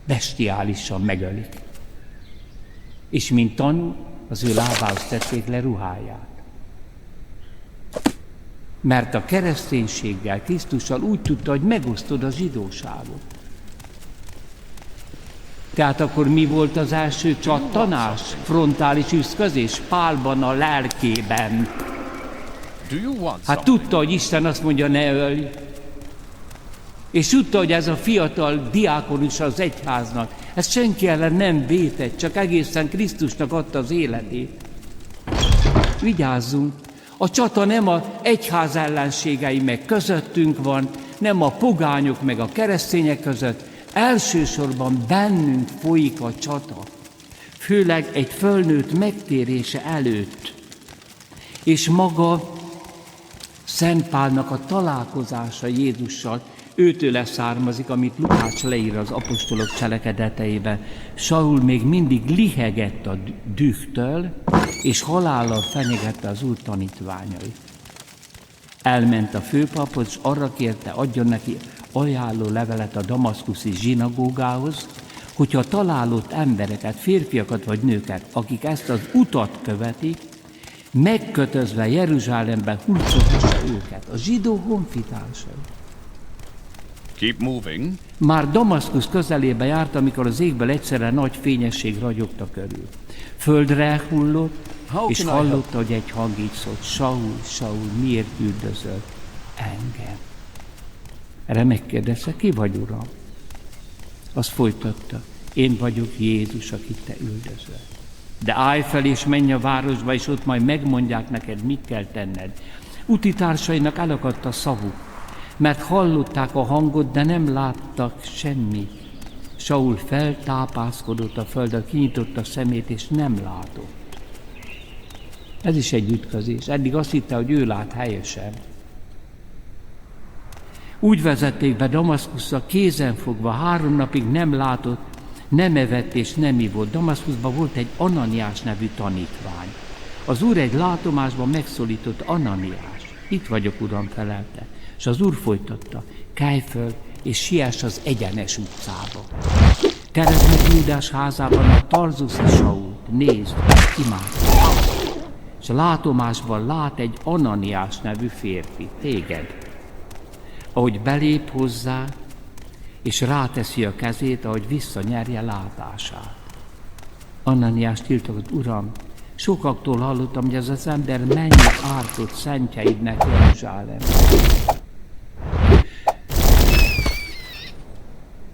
bestiálisan megölik. És mint tanú, az ő lábához tették le ruháját. Mert a kereszténységgel, Krisztussal úgy tudta, hogy megosztod a zsidóságot. Tehát akkor mi volt az első csattanás? Frontális ütközés Pálban a lelkében. Hát tudta, hogy Isten azt mondja, ne ölj. És tudta, hogy ez a fiatal diákonus az egyháznak, ez senki ellen nem vétett, csak egészen Krisztusnak adta az életét. Vigyázzunk! A csata nem az egyház ellenségei meg közöttünk van, nem a pogányok meg a keresztények között, elsősorban bennünk folyik a csata. Főleg egy fölnőtt megtérése előtt. És maga Szent Pálnak a találkozása Jézussal, őtőle származik, amit Lukács leír az apostolok cselekedeteiben. Saul még mindig lihegett a dühtől, és halállal fenyegette az Úr tanítványait. Elment a főpaphoz, és arra kérte, adjon neki ajánló levelet a damaszkuszi zsinagógához, hogyha találott embereket, férfiakat vagy nőket, akik ezt az utat követik, megkötözve Jeruzsálemben hurcolhassa őket, a zsidó honfitársai. Keep moving. Már Damaszkusz közelébe járt, amikor az égből egyszerre nagy fényesség ragyogta körül. Földre hullott, és hallotta, hogy egy hang így szólt: Saul, Saul, miért üldözöl engem? Erre megkérdezte, ki vagy, Uram? Azt folytatta: én vagyok Jézus, akit te üldözöl. De állj fel és menj a városba, és ott majd megmondják neked, mit kell tenned. Utitársainak elakadt a szavuk, mert hallották a hangot, de nem láttak semmit. Saul feltápászkodott a földön, kinyitotta a szemét, és nem látott. Ez is egy ütközés. Eddig azt hitte, hogy ő lát helyesen. Úgy vezették be Damaszkuszra, kézenfogva, 3 napig nem látott, nem evett és nem ivott. Damaszkuszban volt egy Ananiás nevű tanítvány. Az Úr egy látomásban megszólított: Ananiás. Itt vagyok, Uram, felelte. És az Úr folytatta: kelj föl, és siess az egyenes utcába. Keresd meg Júdás házában a tarzuszi Sault, nézd, imádkozz. És a látomásban lát egy Ananiás nevű férfi, téged. Ahogy belép hozzá, és ráteszi a kezét, ahogy visszanyerje látását. Ananiás tiltakozott: Uram, sokaktól hallottam, hogy ez az ember mennyi ártott szentjeidnek Jeruzsálemben.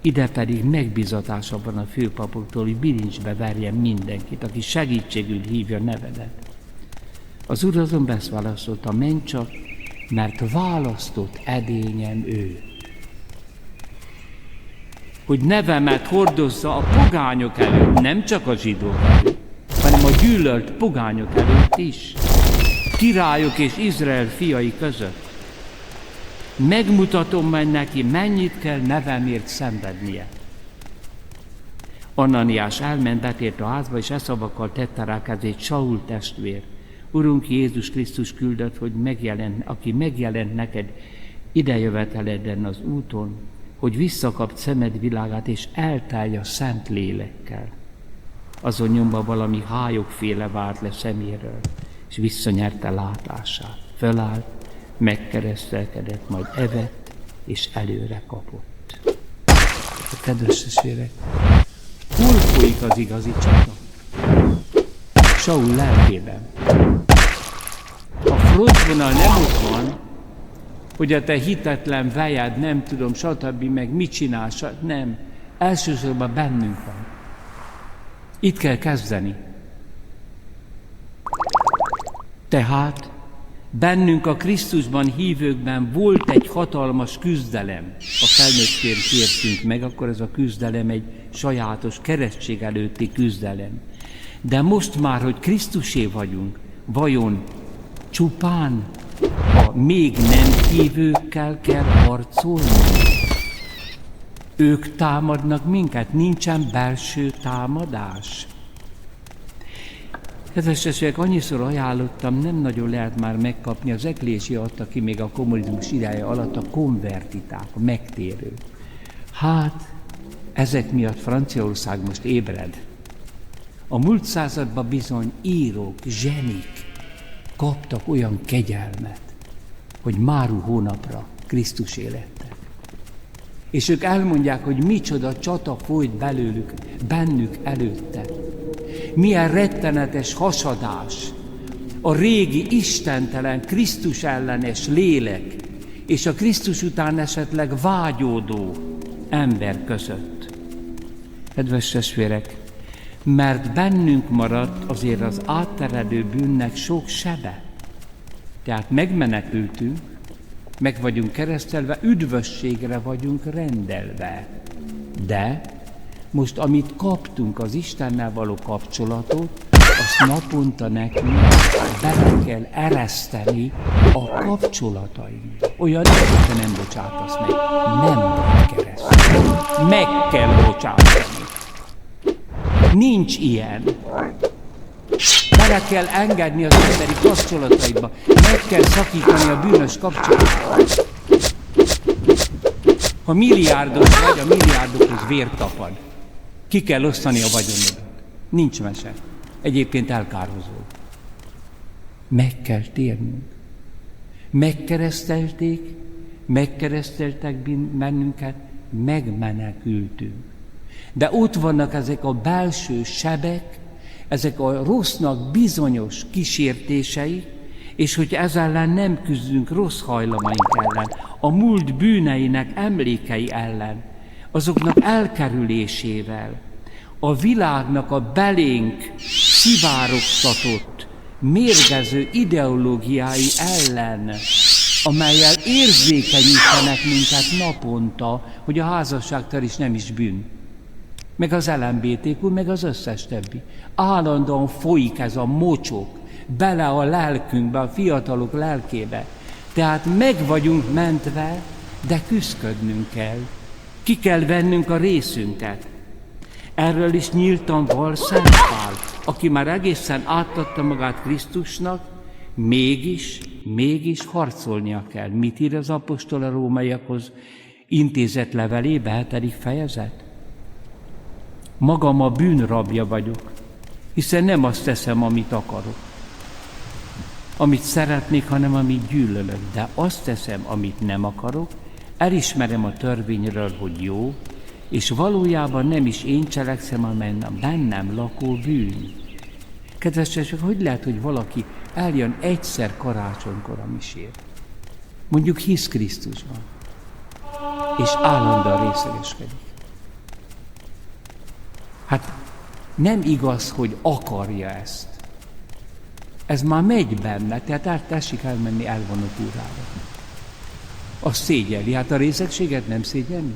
Ide pedig megbízatása van a főpapoktól, hogy bilincsbe verjen mindenkit, aki segítségül hívja nevedet. Az Úr azon beszválaszolta: menj csak, mert választott edényem ő. Hogy nevemet hordozza a pogányok előtt, nem csak a zsidók előtt, hanem a gyűlölt pogányok előtt is, királyok és Izrael fiai között. Megmutatom majd neki, mennyit kell nevemért szenvednie. Ananiás elment, betért a házba, és e szavakkal tette rá kezét: Saul testvér, Urunk Jézus Krisztus küldött, hogy aki megjelent neked idejöveteleden az úton, hogy visszakapd szemed világát, és eltelj a szent lélekkel. Azon nyomban valami hályogféle vált le szeméről, és visszanyerte látását. Fölállt, megkeresztelkedett, majd evett, és előre kapott. Kedves testvérek, hol folyik az igazi csata? Saul lelkében. A frontvonal nem ott van, hogy a te hitetlen vejed, nem tudom, stb. Meg mit csinálsz, nem. Elsősorban bennünk van. Itt kell kezdeni. Tehát bennünk a Krisztusban hívőkben volt egy hatalmas küzdelem. Ha felnőttként kértünk meg, akkor ez a küzdelem egy sajátos keresztség előtti küzdelem. De most már, hogy Krisztusé vagyunk, vajon csupán a még nem hívőkkel kell harcolni? Ők támadnak minket, nincsen belső támadás. Kedves testvérek, annyiszor ajánlottam, nem nagyon lehet már megkapni, az Ekklésia adta ki még a kommunizmus ideje alatt a konvertiták, a megtérők. Hát, ezek miatt Franciaország most ébred. A múlt században bizony írók, zsenik kaptak olyan kegyelmet, hogy máru hónapra Krisztus élette. És ők elmondják, hogy micsoda csata folyt bennük előtte. Milyen rettenetes hasadás a régi istentelen, Krisztus ellenes lélek és a Krisztus után esetleg vágyódó ember között. Kedves testvérek, mert bennünk maradt azért az átterelő bűnnek sok sebe. Tehát megmenekültünk, meg vagyunk keresztelve, üdvösségre vagyunk rendelve. De most, amit kaptunk, az Istennel való kapcsolatot, azt naponta nekünk bele kell ereszteni a kapcsolatainkba. Olyan nincs, hogy nem bocsátasz meg. Nem vagy keresztelni. Meg kell bocsátani. Nincs ilyen. Bele kell engedni az emberi kapcsolataiba. Meg kell szakítani a bűnös kapcsolatokat. Ha milliárdos vagy, a milliárdokhoz vér tapad. Ki kell osztani a vagyonodat. Nincs mese. Egyébként elkárhozó. Meg kell térnünk. Megkereszteltek bennünket, megmenekültünk. De ott vannak ezek a belső sebek, ezek a rossznak bizonyos kísértései, és hogy ez ellen nem küzdünk rossz hajlamaink ellen, a múlt bűneinek emlékei ellen, azoknak elkerülésével, a világnak a belénk szivárogtatott, mérgező ideológiái ellen, amellyel érzékenyítenek minket naponta, hogy a házasságtör is nem is bűn. Meg az LMBTQ, meg az összes többi. Állandóan folyik ez a mocsok bele a lelkünkbe, a fiatalok lelkébe. Tehát meg vagyunk mentve, de küszködnünk kell. Ki kell vennünk a részünket. Erről is nyíltan val Szent Pál, aki már egészen átadta magát Krisztusnak, mégis harcolnia kell. Mit ír az apostol a rómaiakhoz intézett levelébe, 7. fejezet? Magam a bűn rabja vagyok, hiszen nem azt teszem, amit akarok, amit szeretnék, hanem amit gyűlölök. De azt teszem, amit nem akarok, elismerem a törvényről, hogy jó, és valójában nem is én cselekszem, hanem a bennem lakó bűn. Kedves testvérek, hogy lehet, hogy valaki eljön egyszer karácsonykor a misére? Mondjuk hisz Krisztusban, és állandóan részegeskedik. Hát nem igaz, hogy akarja ezt. Ez már megy benne, tehát tessék elmenni elvonott úrára. Azt szégyelli, hát a részegséget nem szégyelni?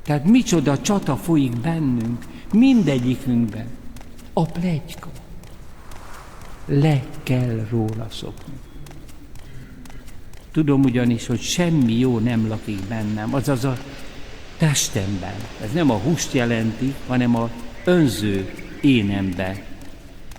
Tehát micsoda csata folyik bennünk, mindegyikünkben. A pletyka. Le kell róla szokni. Tudom ugyanis, hogy semmi jó nem lakik bennem, azaz a testemben. Ez nem a húst jelenti, hanem a önző énemben.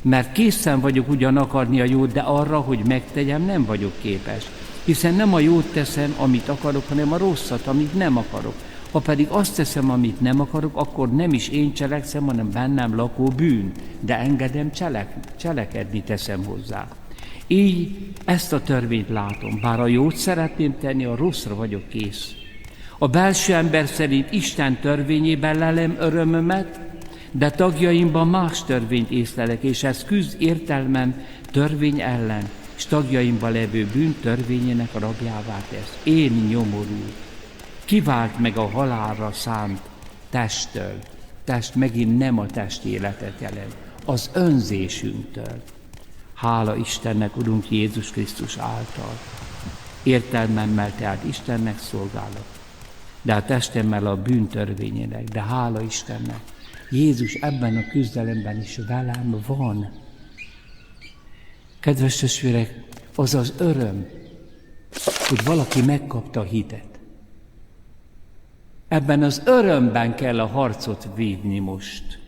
Mert készen vagyok ugyan akarni a jót, de arra, hogy megtegyem, nem vagyok képes. Hiszen nem a jót teszem, amit akarok, hanem a rosszat, amit nem akarok. Ha pedig azt teszem, amit nem akarok, akkor nem is én cselekszem, hanem bennem lakó bűn. De engedem cselekedni, teszem hozzá. Így ezt a törvényt látom. Bár a jót szeretném tenni, a rosszra vagyok kész. A belső ember szerint Isten törvényében lelem örömömet, de tagjaimban más törvényt észlelek, és ez küzd értelmem törvény ellen, és tagjaimban levő bűn törvényének rabjává tesz. Én nyomorú. Kivált meg a halálra szánt testtől. Test megint nem a test életet jelent, az önzésünktől. Hála Istennek, Urunk Jézus Krisztus által. Értelmemmel tehát Istennek szolgálok, de a testemmel a bűn törvényének, de hála Istennek, Jézus ebben a küzdelemben is velem van. Kedves testvérek, az az öröm, hogy valaki megkapta a hitet. Ebben az örömben kell a harcot vívni most.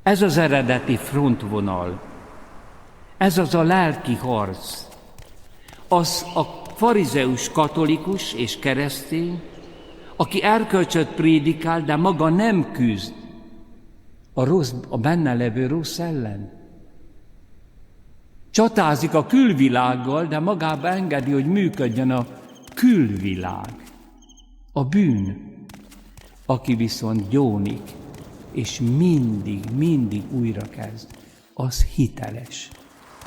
Ez az eredeti frontvonal. Ez az a lelki harc. Az a farizeus katolikus és keresztény, aki erkölcsöt prédikál, de maga nem küzd a benne levő rossz ellen. Csatázik a külvilággal, de magába engedi, hogy működjön a külvilág, a bűn. Aki viszont gyónik, és mindig újra kezd, az hiteles,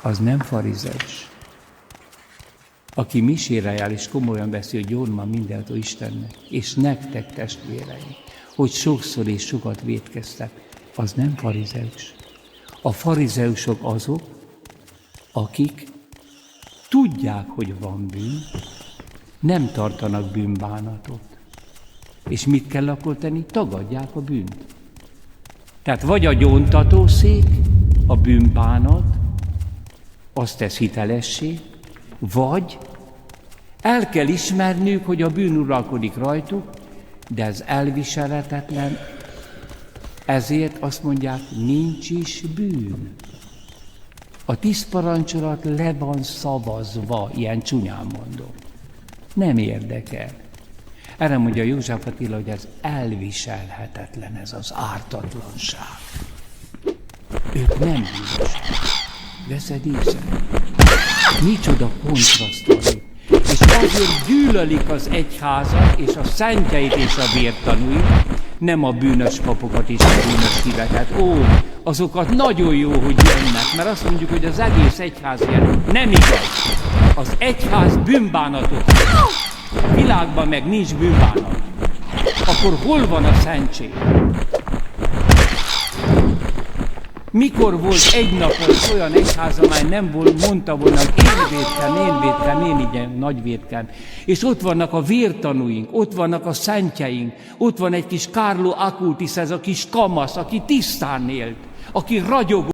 az nem farizeus. Aki misére jár, és komolyan veszi, hogy gyónma mindentől Istennek, és nektek, testvéreim, hogy sokszor és sokat vétkeztek, az nem farizeus. A farizeusok azok, akik tudják, hogy van bűn, nem tartanak bűnbánatot. És mit kell akkor tenni? Tagadják a bűnt. Tehát vagy a gyóntatószék, a bűnbánat, azt tesz hitelessé, vagy el kell ismerniük, hogy a bűn uralkodik rajtuk, de ez elviselhetetlen, ezért azt mondják, nincs is bűn. A 10 parancsolat le van szavazva, ilyen csúnyán mondom. Nem érdekel. Erre mondja József Attila, hogy ez elviselhetetlen, ez az ártatlanság. Ők nem bűnösek. Veszed észre? Micsoda kontraszttal. És ezért gyűlölik az egyházat, és a szentjeit és a vértanúit, nem a bűnös papokat és a bűnös híveket. Azokat nagyon jó, hogy jönnek, mert azt mondjuk, hogy az egész egyház ilyen. Nem igaz. Az egyház bűnbánatot. A világban meg nincs bűnbánat. Akkor hol van a szentség? Mikor volt egy napon olyan egyház, amely nem volt, mondta volna, hogy én igen, nagy vétkem. És ott vannak a vértanúink, ott vannak a szentjeink, ott van egy kis Carlo Acutis, ez a kis kamasz, aki tisztán élt, aki ragyogó